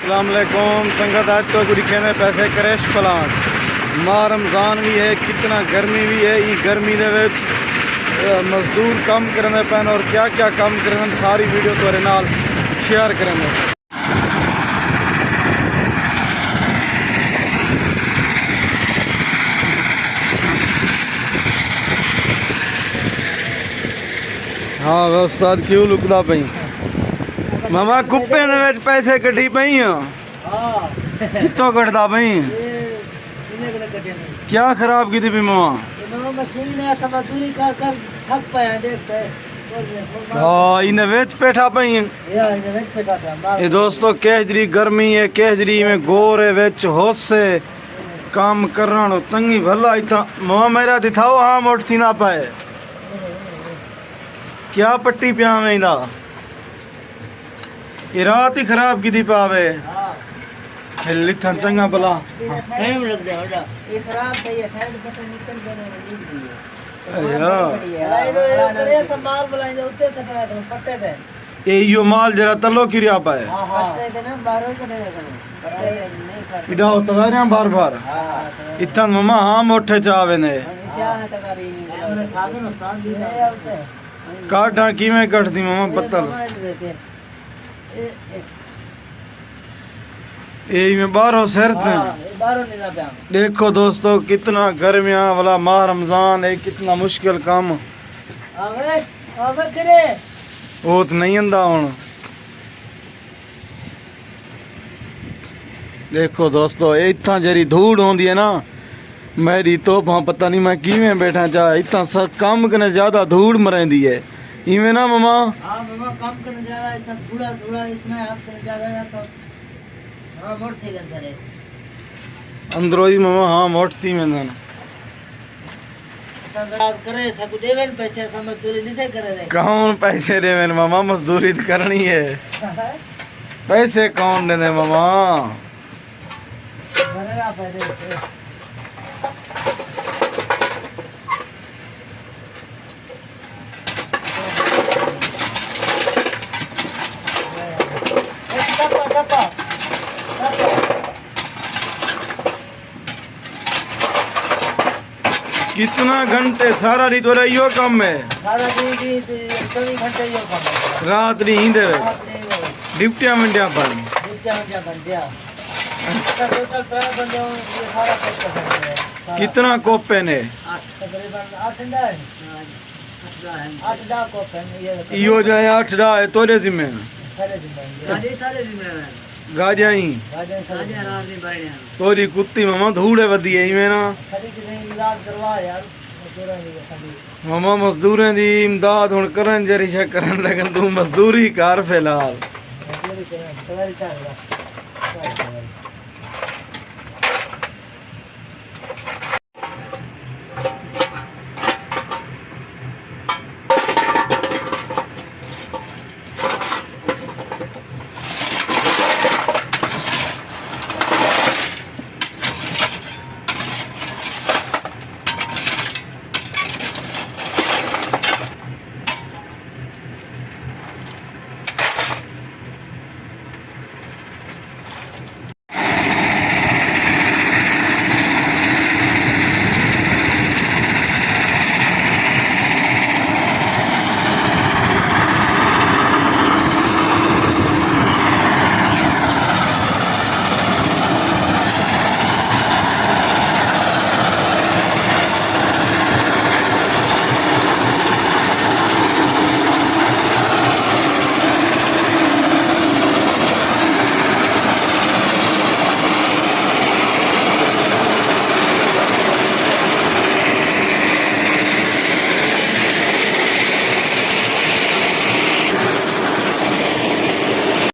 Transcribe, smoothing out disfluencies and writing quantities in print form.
अस्सलाम वालेकुम संगत। आज तो गुड़ी खेने पैसे करेश प्लांट माह रमज़ान भी है, कितना गर्मी भी है। ये गर्मी दे विच मजदूर काम करने पैन और क्या क्या काम करन सारी वीडियो तुहारे नाल शेयर करेंगे। हाँ उस्ताद क्यों लुकदा पई मामा कुप्पे दे विच पैसे कड्डी पई कितों कटदा पई क्या खराब की थी भी मामा मशीन ने मजदूरी कर कर थक पाया देखते हाँ इन्हें वेच पेठा पई ये दोस्तों केजरी गर्मी है, केजरी में गोर है वेच होश से काम करना चंगी भला इतना मामा मेरा दिखाओ। हाँ मोट थी ना पाए क्या पट्टी पिया में इंदा ये रात ही खराब की थी पावे लिथन चंगा भला टाइम लग गया ये खराब है ये साइड पे निकल गया करे संभाल बुलाएंगे उते से पट्टे थे ये यो माल जरा तलो की रिया पाए हां हां ना बारो के नहीं इडा तगारियां बार बार इथन मामा हाँ मोठे चावे ने मेरे साधन उस्ताद भी है काटा किवें कटदी मामा पत्तल यही में बारो सिर देखो दोस्तों कितना गर्मियां वाला माह रमजान है, कितना मुश्किल काम वो तो नहीं आंदा हुण। देखो दोस्तों इतना जरी धूड़ होंदी है ना मेरी तो पता नहीं मैं किवें बैठा जा इतना सब काम करने ज्यादा धूड़ मरेंदी है इवें ना मामा। हां मामा काम करने ज्यादा इतना थोड़ा थोड़ा इतना आप करने ज्यादा है सब हां मोट थे गन सारे अंदरो ही मामा हाँ मोटती में ना संगरात करे सकु देवेन पैसे मजदूरी नहीं करे कौन पैसे देवेन मामा मजदूरी तो करनी है पैसे कौन देने मामा भरेगा पैसे कितना घंटे सारा दी तो यो काम है सारा दिन 24 घंटे यो काम है रात दी नींद ड्यूटियां मंडिया पर टोटल 3 बंदे ये सारा पैक कर है। कितना कोपे ने 8 तकरीबन 8 कोपे ये यो जो है 8 डा है तोरे जिम्मे सारे जिम्मे गाड़ियां ही तोरी कुत्ती मामा धूड़े वधी है इवें ना मामा मजदूरें दी इमदाद हुण करन जरी छे करन लगन तू मजदूरी कर फिलहाल